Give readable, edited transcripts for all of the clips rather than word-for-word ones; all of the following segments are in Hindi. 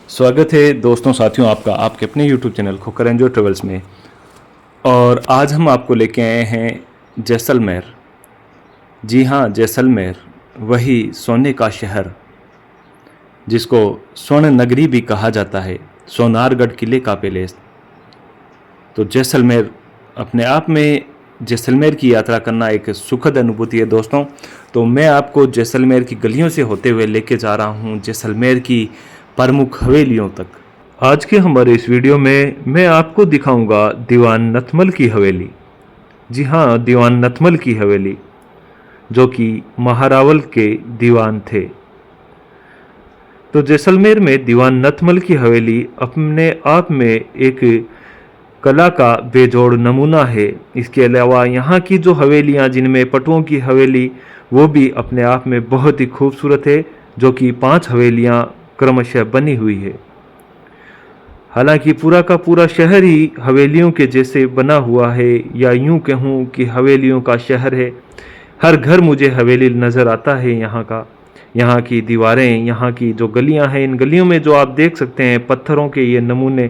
स्वागत है दोस्तों साथियों आपका आपके अपने YouTube चैनल खोकर एंजॉय ट्रेवल्स में। और आज हम आपको लेके आए हैं जैसलमेर। जी हाँ, जैसलमेर, वही सोने का शहर जिसको स्वर्ण नगरी भी कहा जाता है, सोनारगढ़ किले का पैलेस। तो जैसलमेर अपने आप में, जैसलमेर की यात्रा करना एक सुखद अनुभूति है दोस्तों। तो मैं आपको जैसलमेर की गलियों से होते हुए लेके जा रहा हूँ जैसलमेर की प्रमुख हवेलियों तक। आज के हमारे इस वीडियो में मैं आपको दिखाऊंगा दीवान नथमल की हवेली। जी हाँ, दीवान नथमल की हवेली, जो कि महारावल के दीवान थे। तो जैसलमेर में दीवान नथमल की हवेली अपने आप में एक कला का बेजोड़ नमूना है। इसके अलावा यहाँ की जो हवेलियाँ, जिनमें पटुओं की हवेली, वो भी अपने आप में बहुत ही खूबसूरत है, जो कि 5 हवेलियाँ क्रमशः बनी हुई है। हालांकि पूरा का पूरा शहर ही हवेलियों के जैसे बना हुआ है, या यूं कहूँ कि हवेलियों का शहर है। हर घर मुझे हवेली नज़र आता है यहाँ का। यहाँ की दीवारें, यहाँ की जो गलियाँ हैं, इन गलियों में जो आप देख सकते हैं पत्थरों के ये नमूने,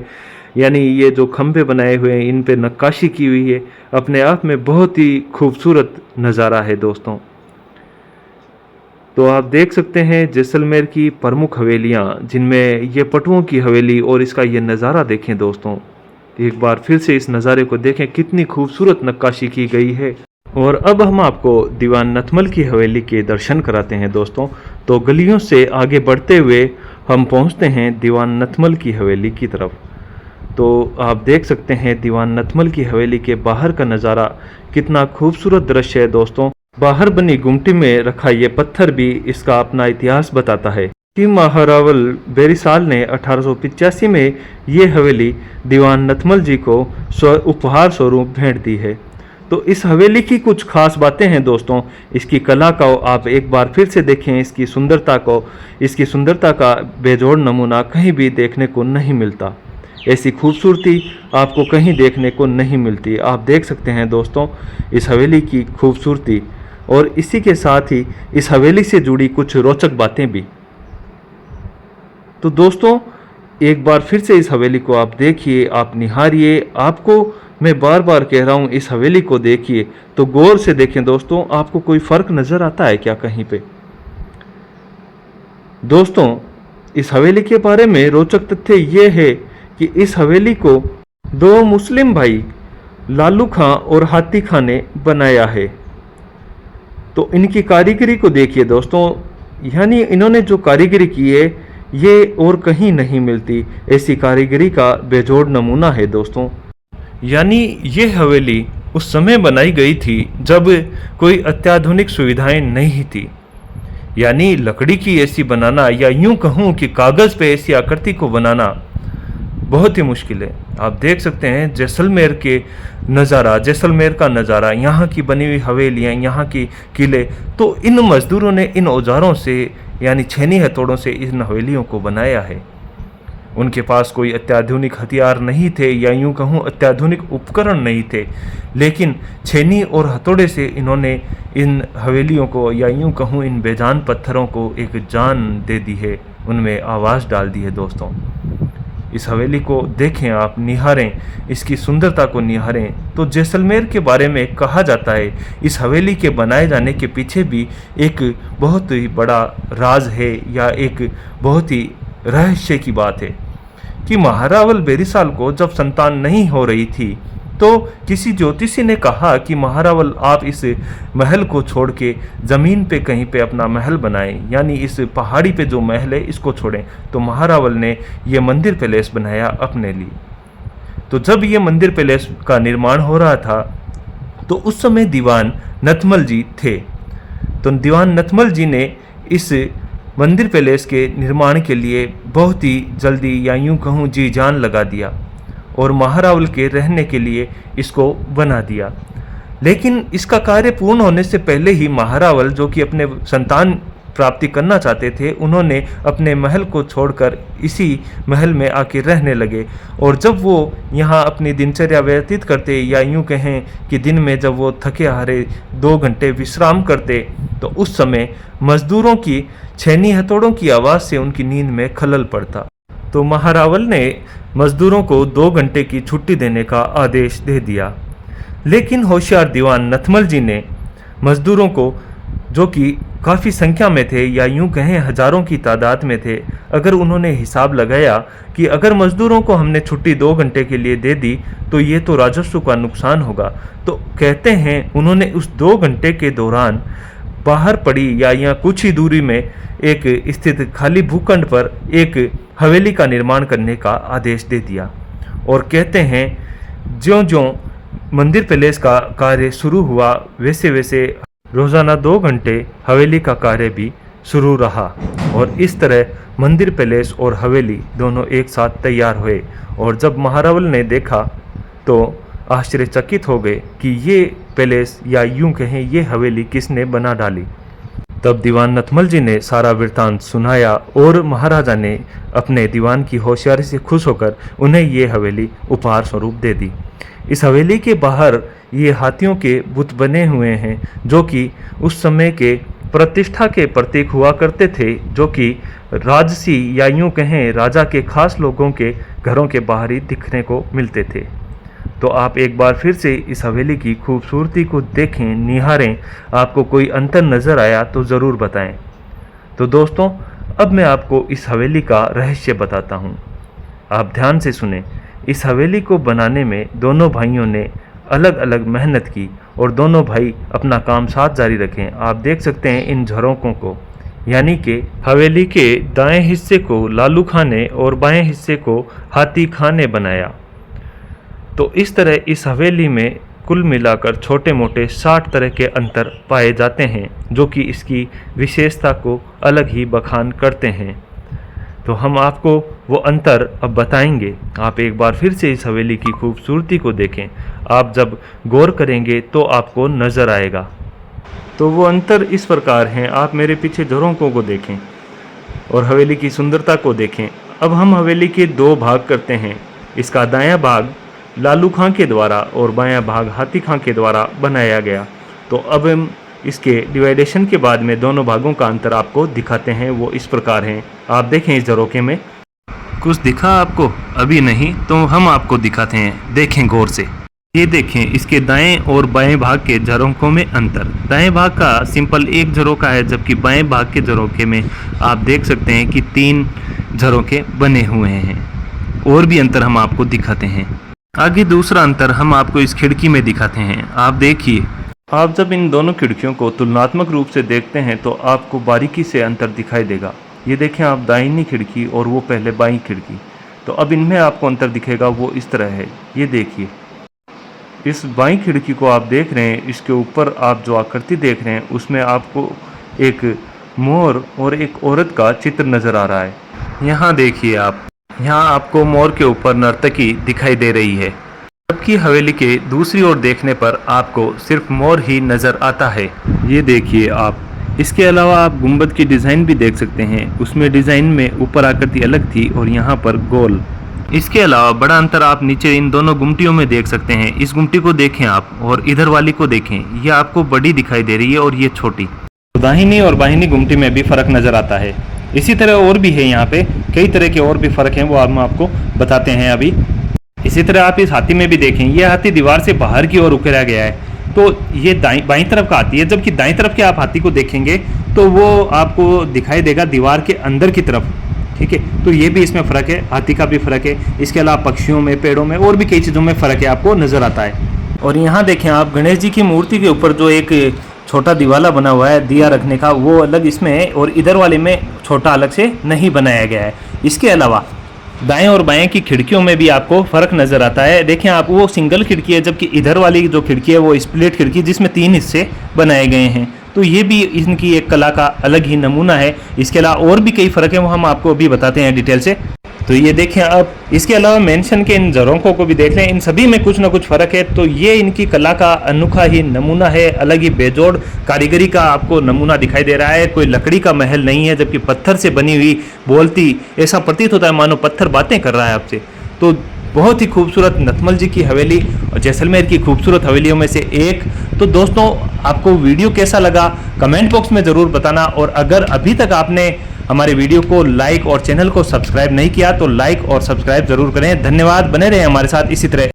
यानी ये जो खंभे बनाए हुए हैं, इन पे नक्काशी की हुई है, अपने आप में बहुत ही खूबसूरत नज़ारा है दोस्तों। तो आप देख सकते हैं जैसलमेर की प्रमुख हवेलियाँ, जिनमें ये पटुओं की हवेली, और इसका ये नज़ारा देखें दोस्तों। एक बार फिर से इस नज़ारे को देखें, कितनी खूबसूरत नक्काशी की गई है। और अब हम आपको दीवान नथमल की हवेली के दर्शन कराते हैं दोस्तों। तो गलियों से आगे बढ़ते हुए हम पहुंचते हैं दीवान नथमल की हवेली की तरफ। तो आप देख सकते हैं दीवान नथमल की हवेली के बाहर का नज़ारा, कितना खूबसूरत दृश्य है दोस्तों। बाहर बनी गुमटी में रखा ये पत्थर भी इसका अपना इतिहास बताता है कि महारावल बेरिसाल ने 1885 में ये हवेली दीवान नथमल जी को उपहार स्वरूप भेंट दी है। तो इस हवेली की कुछ खास बातें हैं दोस्तों। इसकी कला को आप एक बार फिर से देखें, इसकी सुंदरता को, इसकी सुंदरता का बेजोड़ नमूना कहीं भी देखने को नहीं मिलता। ऐसी खूबसूरती आपको कहीं देखने को नहीं मिलती। आप देख सकते हैं दोस्तों इस हवेली की खूबसूरती, और इसी के साथ ही इस हवेली से जुड़ी कुछ रोचक बातें भी। तो दोस्तों एक बार फिर से इस हवेली को आप देखिए, आप निहारिए। आपको मैं बार बार कह रहा हूँ, इस हवेली को देखिए तो गौर से देखें दोस्तों। आपको कोई फर्क नजर आता है क्या कहीं पे? दोस्तों इस हवेली के बारे में रोचक तथ्य ये है कि इस हवेली को 2 मुस्लिम भाई लालू खां और हाथी खां ने बनाया है। तो इनकी कारीगरी को देखिए दोस्तों, यानी इन्होंने जो कारीगरी की है ये और कहीं नहीं मिलती। ऐसी कारीगरी का बेजोड़ नमूना है दोस्तों। यानी ये हवेली उस समय बनाई गई थी जब कोई अत्याधुनिक सुविधाएं नहीं थी। यानी लकड़ी की ऐसी बनाना, या यूं कहूँ कि कागज़ पे ऐसी आकृति को बनाना बहुत ही मुश्किल है। आप देख सकते हैं जैसलमेर के नज़ारा, जैसलमेर का नज़ारा, यहाँ की बनी हुई हवेलियाँ, यहाँ की किले। तो इन मज़दूरों ने इन औजारों से, यानी छेनी हथौड़ों से इन हवेलियों को बनाया है। उनके पास कोई अत्याधुनिक हथियार नहीं थे, या यूं कहूँ अत्याधुनिक उपकरण नहीं थे, लेकिन छेनी और हथौड़े से इन्होंने इन हवेलियों को, या यूं कहूँ इन बेजान पत्थरों को एक जान दे दी है, उनमें आवाज़ डाल दी है दोस्तों। इस हवेली को देखें, आप निहारें, इसकी सुंदरता को निहारें। तो जैसलमेर के बारे में कहा जाता है इस हवेली के बनाए जाने के पीछे भी एक बहुत ही बड़ा राज है, या एक बहुत ही रहस्य की बात है कि महारावल बेरिसाल को जब संतान नहीं हो रही थी तो किसी ज्योतिषी ने कहा कि महारावल आप इस महल को छोड़ के ज़मीन पे कहीं पे अपना महल बनाएं, यानी इस पहाड़ी पे जो महल है इसको छोड़ें। तो महारावल ने ये मंदिर पैलेस बनाया अपने लिए। तो जब ये मंदिर पैलेस का निर्माण हो रहा था तो उस समय दीवान नथमल जी थे। तो दीवान नथमल जी ने इस मंदिर पैलेस के निर्माण के लिए बहुत ही जल्दी, या यूं कहूँ जी जान लगा दिया, और महारावल के रहने के लिए इसको बना दिया। लेकिन इसका कार्य पूर्ण होने से पहले ही महारावल, जो कि अपने संतान प्राप्ति करना चाहते थे, उन्होंने अपने महल को छोड़कर इसी महल में आके रहने लगे। और जब वो यहाँ अपनी दिनचर्या व्यतीत करते, या यूं कहें कि दिन में जब वो थके हारे 2 घंटे विश्राम करते, तो उस समय मजदूरों की छेनी हथौड़ों की आवाज़ से उनकी नींद में खलल पड़ता। तो महारावल ने मजदूरों को 2 घंटे की छुट्टी देने का आदेश दे दिया। लेकिन होशियार दीवान नथमल जी ने मजदूरों को, जो कि काफ़ी संख्या में थे या यूं कहें हजारों की तादाद में थे, अगर उन्होंने हिसाब लगाया कि अगर मजदूरों को हमने छुट्टी 2 घंटे के लिए दे दी तो ये तो राजस्व का नुकसान होगा। तो कहते हैं उन्होंने उस 2 घंटे के दौरान बाहर पड़ी या कुछ ही दूरी में एक स्थित खाली भूखंड पर एक हवेली का निर्माण करने का आदेश दे दिया। और कहते हैं ज्यों-ज्यों मंदिर पैलेस का कार्य शुरू हुआ वैसे वैसे रोज़ाना 2 घंटे हवेली का कार्य भी शुरू रहा और इस तरह मंदिर पैलेस और हवेली दोनों एक साथ तैयार हुए। और जब महारावल ने देखा तो आश्चर्यचकित हो गए कि ये पैलेस या यूं कहें ये हवेली किसने बना डाली। तब दीवान नथमल जी ने सारा वृत्तांत सुनाया और महाराजा ने अपने दीवान की होशियारी से खुश होकर उन्हें ये हवेली उपहार स्वरूप दे दी। इस हवेली के बाहर ये हाथियों के बुत बने हुए हैं जो कि उस समय के प्रतिष्ठा के प्रतीक हुआ करते थे, जो कि राजसी या यूं कहें राजा के खास लोगों के घरों के बाहर ही दिखने को मिलते थे। तो आप एक बार फिर से इस हवेली की खूबसूरती को देखें, निहारें। आपको कोई अंतर नज़र आया तो ज़रूर बताएं। तो दोस्तों, अब मैं आपको इस हवेली का रहस्य बताता हूँ। आप ध्यान से सुने। इस हवेली को बनाने में दोनों भाइयों ने अलग अलग मेहनत की और दोनों भाई अपना काम साथ जारी रखें। आप देख सकते हैं इन झरोकों को, यानी कि हवेली के दाएं हिस्से को लालू खां ने और बाएं हिस्से को हाथी खां ने बनाया। तो इस तरह इस हवेली में कुल मिलाकर छोटे मोटे 60 तरह के अंतर पाए जाते हैं, जो कि इसकी विशेषता को अलग ही बखान करते हैं। तो हम आपको वो अंतर अब बताएंगे। आप एक बार फिर से इस हवेली की खूबसूरती को देखें। आप जब गौर करेंगे तो आपको नज़र आएगा। तो वो अंतर इस प्रकार हैं। आप मेरे पीछे झरोकों को देखें और हवेली की सुंदरता को देखें। अब हम हवेली के 2 भाग करते हैं। इसका दायां भाग लालू खां के द्वारा और बायां भाग हाथी खां के द्वारा बनाया गया। तो अब हम इसके डिवाइडेशन के बाद में दोनों भागों का अंतर आपको दिखाते हैं। वो इस प्रकार हैं। आप देखें इस झरोके में कुछ दिखा आपको? अभी नहीं, तो हम आपको दिखाते हैं। देखें गौर से। ये देखें इसके दाएं और बाएं भाग के झरोकों में अंतर। दाएं भाग का सिंपल एक झरोका है, जबकि बाएं भाग के झरोके में आप देख सकते हैं कि 3 झरोके बने हुए हैं। और भी अंतर हम आपको दिखाते हैं। आगे दूसरा अंतर हम आपको इस खिड़की में दिखाते हैं। आप देखिए, आप जब इन दोनों खिड़कियों को तुलनात्मक रूप से देखते हैं तो आपको बारीकी से अंतर दिखाई देगा। ये देखें आप, दाहिनी खिड़की और वो पहले बाईं खिड़की। तो अब इनमें आपको अंतर दिखेगा, वो इस तरह है। ये देखिए, इस बाईं खिड़की को आप देख रहे हैं, इसके ऊपर आप जो आकृति देख रहे हैं उसमें आपको एक मोर और एक औरत का चित्र नज़र आ रहा है। यहाँ देखिए आप, यहाँ आपको मोर के ऊपर नर्तकी दिखाई दे रही है, जबकि हवेली के दूसरी ओर देखने पर आपको सिर्फ मोर ही नज़र आता है। ये देखिए आप, इसके अलावा आप गुंबद की डिज़ाइन भी देख सकते हैं। उसमें डिज़ाइन में ऊपर आकृति अलग थी और यहाँ पर गोल। इसके अलावा बड़ा अंतर आप नीचे इन दोनों गुमटियों में देख सकते हैं। इस गुमटी को देखें आप और इधर वाली को देखें, ये आपको बड़ी दिखाई दे रही है और ये छोटी। दाहिनी और बाहिनी गुमटी में भी फ़र्क नज़र आता है। इसी तरह और भी है, यहाँ पे कई तरह के और भी फ़र्क हैं, वो हम आपको बताते हैं अभी। इसी तरह आप इस हाथी में भी देखें, ये हाथी दीवार से बाहर की ओर उकेरा गया है, तो ये बाईं तरफ का हाथी है, जबकि दाईं तरफ के आप हाथी को देखेंगे तो वो आपको दिखाई देगा दीवार के अंदर की तरफ। ठीक है, तो ये भी इसमें फ़र्क है, हाथी का भी फ़र्क है। इसके अलावा पक्षियों में, पेड़ों में और भी कई चीज़ों में फ़र्क है, आपको नज़र आता है। और यहाँ देखें आप, गणेश जी की मूर्ति के ऊपर जो एक छोटा दिवाला बना हुआ है दिया रखने का, वो अलग इसमें है और इधर वाले में छोटा अलग से नहीं बनाया गया है। इसके अलावा दाएं और बाएं की खिड़कियों में भी आपको फ़र्क नज़र आता है। देखें आप, वो सिंगल खिड़की है, जबकि इधर वाली जो खिड़की है वो स्प्लिट खिड़की, जिसमें 3 हिस्से बनाए गए हैं। तो ये भी इनकी एक कला का अलग ही नमूना है। इसके अलावा और भी कई फ़र्क है, वो हम आपको अभी बताते हैं डिटेल से। तो ये देखें आप, इसके अलावा मेंशन के इन झरोकों को भी देख लें, इन सभी में कुछ ना कुछ फ़र्क है। तो ये इनकी कला का अनोखा ही नमूना है, अलग ही बेजोड़ कारीगरी का आपको नमूना दिखाई दे रहा है। कोई लकड़ी का महल नहीं है, जबकि पत्थर से बनी हुई बोलती, ऐसा प्रतीत होता है मानो पत्थर बातें कर रहा है आपसे। तो बहुत ही खूबसूरत नथमल जी की हवेली और जैसलमेर की खूबसूरत हवेलियों में से एक। तो दोस्तों, आपको वीडियो कैसा लगा कमेंट बॉक्स में ज़रूर बताना। और अगर अभी तक आपने हमारे वीडियो को लाइक और चैनल को सब्सक्राइब नहीं किया तो लाइक और सब्सक्राइब जरूर करें। धन्यवाद, बने रहें हमारे साथ इसी तरह।